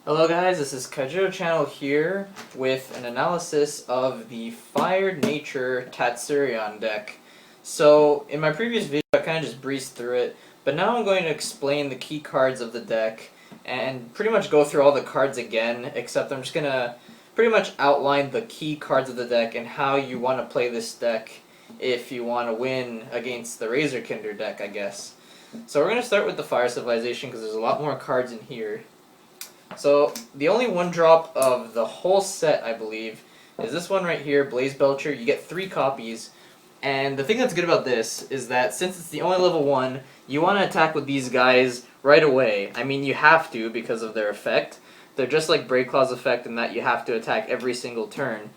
Hello guys, this is TheKaijudoChannel here with an analysis of the Fire Nature Tatsurion deck. So, in my previous video I kind of just breezed through it, but now I'm going to explain the key cards of the deck and pretty much go through all the cards again, except I'm just going to pretty much outline the key cards of the deck and how you want to play this deck if you want to win against the Razorkinder deck, I guess. So we're going to start with the Fire Civilization because there's a lot more cards in here. So, the only one drop of the whole set, I believe, is this one right here, Blaze Belcher. You get 3 copies, and the thing that's good about this is that since it's the only level 1, you want to attack with these guys right away. I mean, you have to because of their effect. They're just like Breakclaw's effect in that you have to attack every single turn.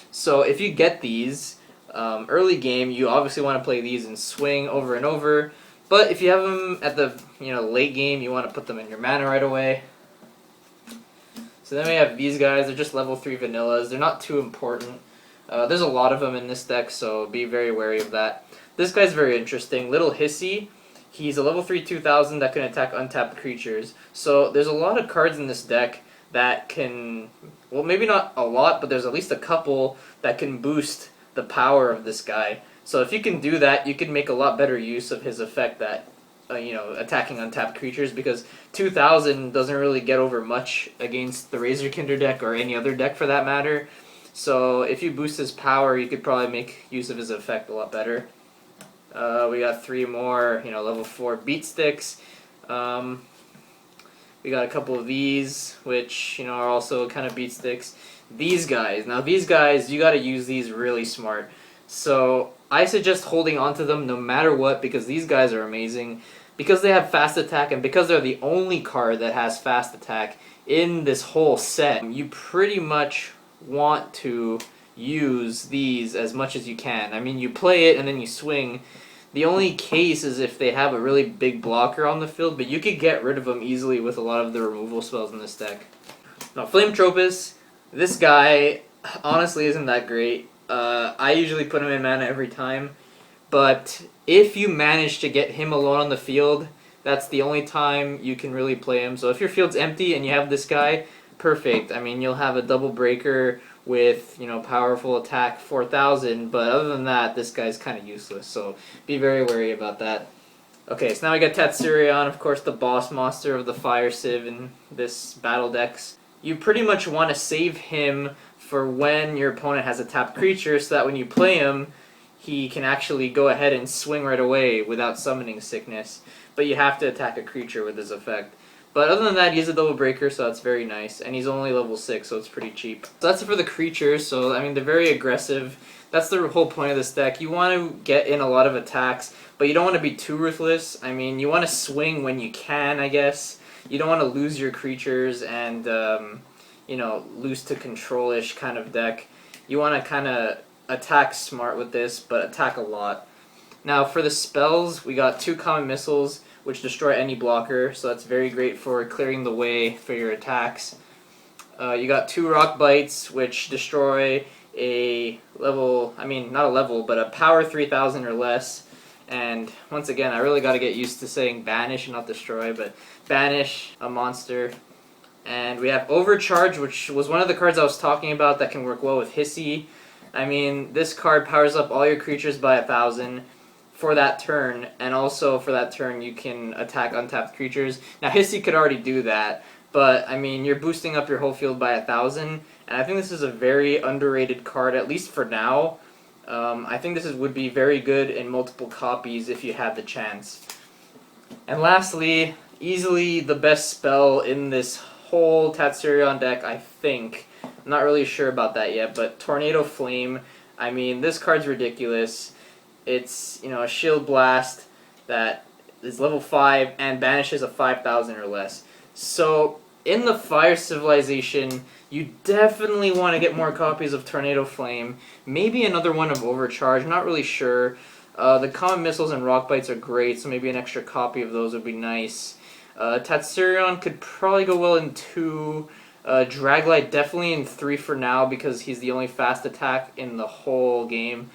So, if you get these, early game, you obviously want to play these and swing over and over, but if you have them at the late game, you want to put them in your mana right away. So then we have these guys. They're just level 3 vanillas. They're not too important. There's a lot of them in this deck, so be very wary of that. This guy's very interesting. Little Hissy. He's a level 3 2000 that can attack untapped creatures. So there's a lot of cards in this deck that can, well, maybe not a lot, but there's at least a couple that can boost the power of this guy. So if you can do that, you can make a lot better use of his effect that attacking untapped creatures, because 2000 doesn't really get over much against the Razorkinder deck or any other deck for that matter. So if you boost his power, you could probably make use of his effect a lot better. We got 3 more, level 4 beat sticks. We got a couple of these, which are also kind of beat sticks. These guys, you got to use these really smart. So I suggest holding onto them no matter what, because these guys are amazing. Because they have fast attack, and because they're the only card that has fast attack in this whole set, you pretty much want to use these as much as you can. I mean, you play it and then you swing. The only case is if they have a really big blocker on the field, but you could get rid of them easily with a lot of the removal spells in this deck. Now, Flametropus, this guy honestly isn't that great. I usually put him in mana every time. But if you manage to get him alone on the field, that's the only time you can really play him. So if your field's empty and you have this guy, perfect. I mean, you'll have a double breaker with, powerful attack 4000, but other than that, this guy's kind of useless. So be very wary about that. Okay, so now we got Tatsurion, of course, the boss monster of the Fire Civ in this battle decks. You pretty much want to save him for when your opponent has a tapped creature, so that when you play him, he can actually go ahead and swing right away without summoning sickness. But you have to attack a creature with his effect. But other than that, he's a double breaker, so that's very nice. And he's only level 6, so it's pretty cheap. So that's it for the creatures. So, I mean, they're very aggressive. That's the whole point of this deck. You want to get in a lot of attacks, but you don't want to be too ruthless. I mean, you want to swing when you can, I guess. You don't want to lose your creatures and, lose to control-ish kind of deck. You want to kind of attack smart with this, but attack a lot. Now for the spells, we got 2 Comet Missiles, which destroy any blocker, so that's very great for clearing the way for your attacks. You got 2 Rock Bites, which destroy a level, not a level, but a power 3000 or less. And once again, I really got to get used to saying banish and not destroy, but banish a monster. And we have Overcharge, which was one of the cards I was talking about that can work well with Hissy. I mean, this card powers up all your creatures by 1000 for that turn, and also for that turn you can attack untapped creatures. Now, Hissy could already do that, but, I mean, you're boosting up your whole field by 1000, and I think this is a very underrated card, at least for now. I think this would be very good in multiple copies if you had the chance. And lastly, easily the best spell in this whole Tatsurion deck, I think. I'm not really sure about that yet, but Tornado Flame, I mean, this card's ridiculous. It's, a Shield Blast that is level 5 and banishes a 5000 or less. So, in the Fire Civilization, you definitely want to get more copies of Tornado Flame. Maybe another one of Overcharge, not really sure. The Comet Missiles and Rock Bites are great, so maybe an extra copy of those would be nice. Tatsurion could probably go well in 2. Draglide definitely in 3 for now, because he's the only fast attack in the whole game.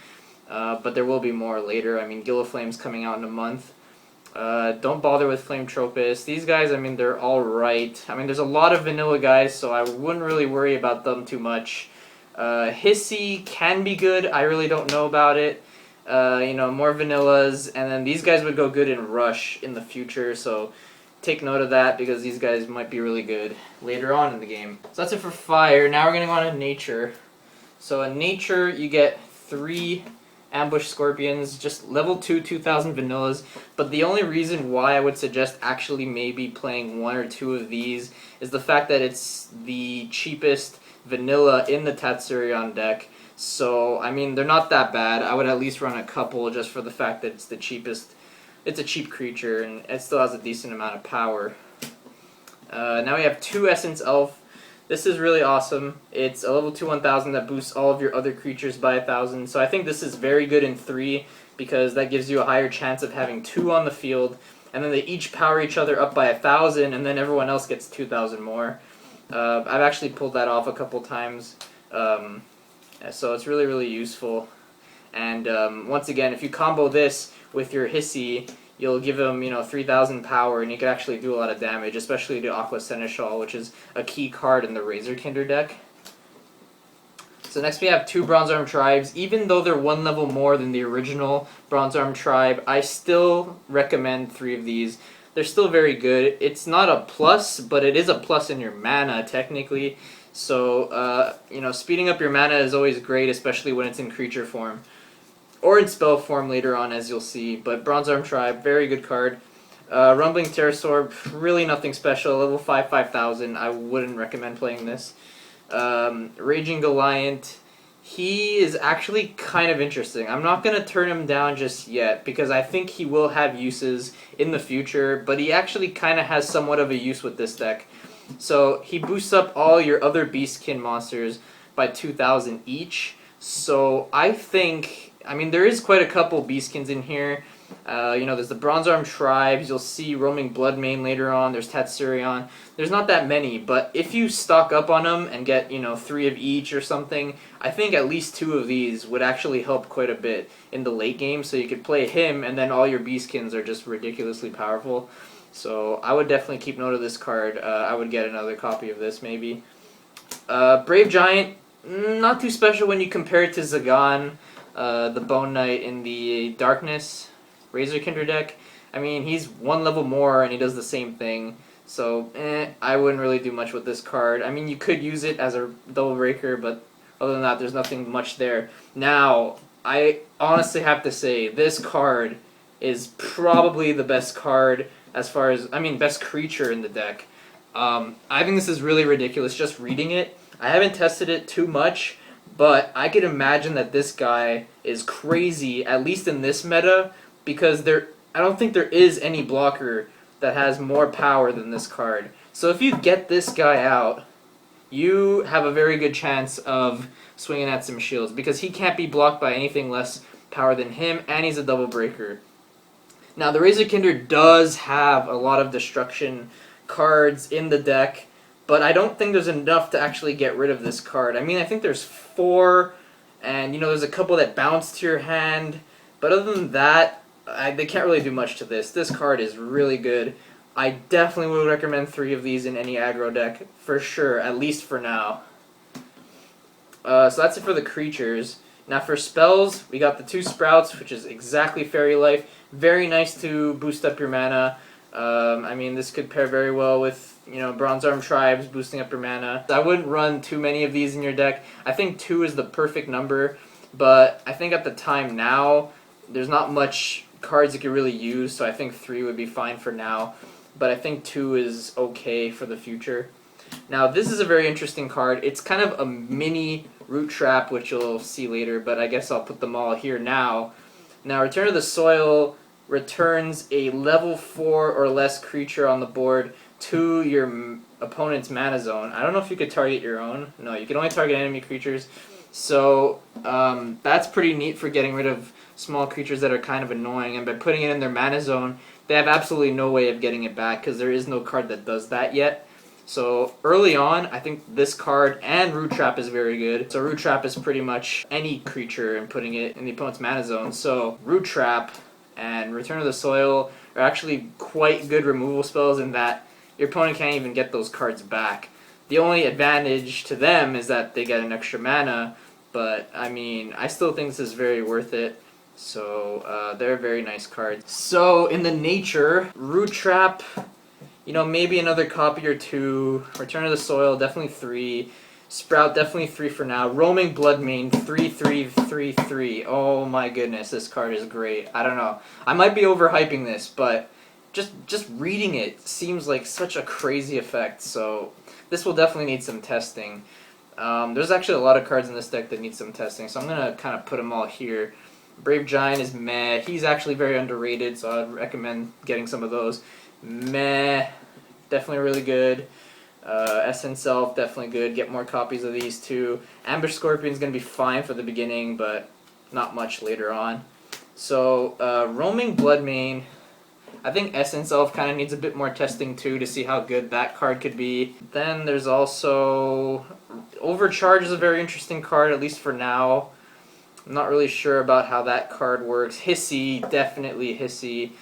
But there will be more later. I mean, Gilliflame's coming out in a month. Don't bother with Flametropus. These guys, I mean, they're alright. I mean, there's a lot of vanilla guys, so I wouldn't really worry about them too much. Hissy can be good. I really don't know about it. You know, more vanillas, and then these guys would go good in Rush in the future, so take note of that because these guys might be really good later on in the game. So that's it for Fire. Now we're going to go on to Nature. So in Nature, you get 3 Ambush Scorpions, just level 2, 2000 vanillas, but the only reason why I would suggest actually maybe playing 1 or 2 of these is the fact that it's the cheapest vanilla in the Tatsurion deck. So, I mean, they're not that bad. I would at least run a couple just for the fact that it's the cheapest. It's a cheap creature, and it still has a decent amount of power. Now we have 2 Essence Elf. This is really awesome. It's a level 2 1000 that boosts all of your other creatures by 1000. So I think this is very good in 3 because that gives you a higher chance of having 2 on the field. And then they each power each other up by 1000, and then everyone else gets 2000 more. I've actually pulled that off a couple times. So it's really, really useful. And once again, if you combo this with your Hissy, you'll give him, you know, 3000 power, and you can actually do a lot of damage, especially to Aqua Seneschal, which is a key card in the Razorkinder deck. So next we have 2 Bronze Arm Tribes. Even though they're 1 level more than the original Bronze Arm Tribe, I still recommend 3 of these. They're still very good. It's not a plus, but it is a plus in your mana, technically. So, you know, speeding up your mana is always great, especially when it's in creature form. Or in spell form later on, as you'll see. But Bronze Arm Tribe, very good card. Rumbling Terrasaur, really nothing special. Level 5, 5000. I wouldn't recommend playing this. Raging Goliant, he is actually kind of interesting. I'm not going to turn him down just yet, because I think he will have uses in the future. But he actually kind of has somewhat of a use with this deck. So he boosts up all your other Beastkin monsters by 2000 each. So I think, I mean, there is quite a couple Beastkins in here. You know, there's the Bronze Arm Tribes. You'll see Roaming Bloodmane later on. There's Tatsurion. There's not that many, but if you stock up on them and get, you know, 3 of each or something, I think at least 2 of these would actually help quite a bit in the late game. So you could play him, and then all your Beastkins are just ridiculously powerful. So I would definitely keep note of this card. I would get another copy of this maybe. Brave Giant, not too special when you compare it to Zagan, the Bone Knight in the Darkness Razorkinder deck. I mean, he's 1 level more and he does the same thing. So, I wouldn't really do much with this card. I mean, you could use it as a double breaker, but other than that, there's nothing much there. Now, I honestly have to say, this card is probably the best card as far as, I mean, best creature in the deck. I think this is really ridiculous just reading it. I haven't tested it too much, but I could imagine that this guy is crazy, at least in this meta, because I don't think there is any blocker that has more power than this card. So if you get this guy out, you have a very good chance of swinging at some shields, because he can't be blocked by anything less power than him, and he's a double breaker. Now, the Razorkinder does have a lot of destruction cards in the deck, but I don't think there's enough to actually get rid of this card. I mean, I think there's 4, and, you know, there's a couple that bounce to your hand, but other than that, they can't really do much to this. This card is really good. I definitely would recommend 3 of these in any aggro deck, for sure, at least for now. So that's it for the creatures. Now for spells, we got the 2 Sprouts, which is exactly Fairy Life. Very nice to boost up your mana. I mean, this could pair very well with, you know, Bronze Arm Tribes, boosting up your mana. I wouldn't run too many of these in your deck. I think 2 is the perfect number, but I think at the time now, there's not much cards you could really use, so I think 3 would be fine for now. But I think 2 is okay for the future. Now, this is a very interesting card. It's kind of a mini Root Trap, which you'll see later, but I guess I'll put them all here now. Now, Return to the Soil returns a level 4 or less creature on the board to your opponent's mana zone. I don't know if you could target your own. No, you can only target enemy creatures. So, that's pretty neat for getting rid of small creatures that are kind of annoying. And by putting it in their mana zone, they have absolutely no way of getting it back, because there is no card that does that yet. So early on, I think this card and Root Trap is very good. So Root Trap is pretty much any creature and putting it in the opponent's mana zone. So Root Trap and Return to the Soil are actually quite good removal spells in that your opponent can't even get those cards back. The only advantage to them is that they get an extra mana, but I mean, I still think this is very worth it. So they're very nice cards. So in the nature, Root Trap, you know, maybe another copy or 2. Return of the Soil, definitely 3. Sprout, definitely 3 for now. Roaming Bloodmane, 3/3/3/3. Oh my goodness, this card is great. I don't know. I might be overhyping this, but just reading it seems like such a crazy effect. So this will definitely need some testing. There's actually a lot of cards in this deck that need some testing, so I'm going to kind of put them all here. Brave Giant is meh. He's actually very underrated, so I'd recommend getting some of those. Meh. Definitely really good. SN Self, definitely good. Get more copies of these too. Ambush Scorpion's going to be fine for the beginning, but not much later on. So, Roaming Bloodmane, I think SN Self kind of needs a bit more testing too to see how good that card could be. Then there's also Overcharge is a very interesting card, at least for now. I'm not really sure about how that card works. Hissy, definitely Hissy.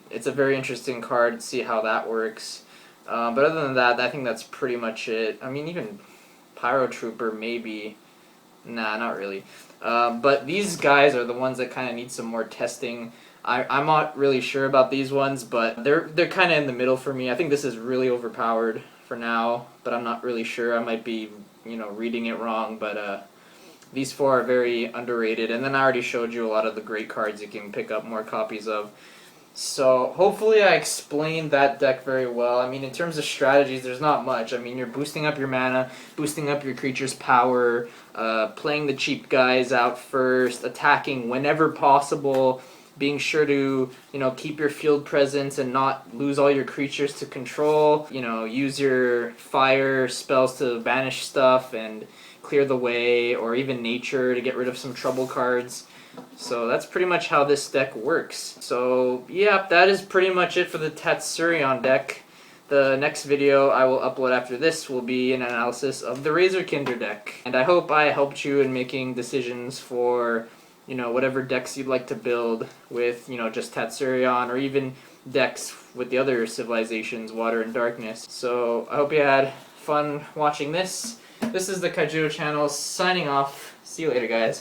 It's a very interesting card to see how that works. But other than that, I think that's pretty much it. I mean, even Pyro Trooper, maybe. Nah, not really. But these guys are the ones that kind of need some more testing. I'm not really sure about these ones, but they're kind of in the middle for me. I think this is really overpowered for now, but I'm not really sure. I might be, you know, reading it wrong, but these 4 are very underrated. And then I already showed you a lot of the great cards you can pick up more copies of. So hopefully I explained that deck very well. I mean, in terms of strategies, there's not much. I mean, you're boosting up your mana, boosting up your creature's power, playing the cheap guys out first, attacking whenever possible, being sure to, you know, keep your field presence and not lose all your creatures to control. You know, use your fire spells to banish stuff and clear the way, or even nature to get rid of some trouble cards. So that's pretty much how this deck works. So yeah, that is pretty much it for the Tatsurion deck. The next video I will upload after this will be an analysis of the Razorkinder deck. And I hope I helped you in making decisions for, you know, whatever decks you'd like to build with, you know, just Tatsurion, or even decks with the other civilizations, Water and Darkness. So I hope you had fun watching this. This is the TheKaijudoChannel signing off. See you later, guys.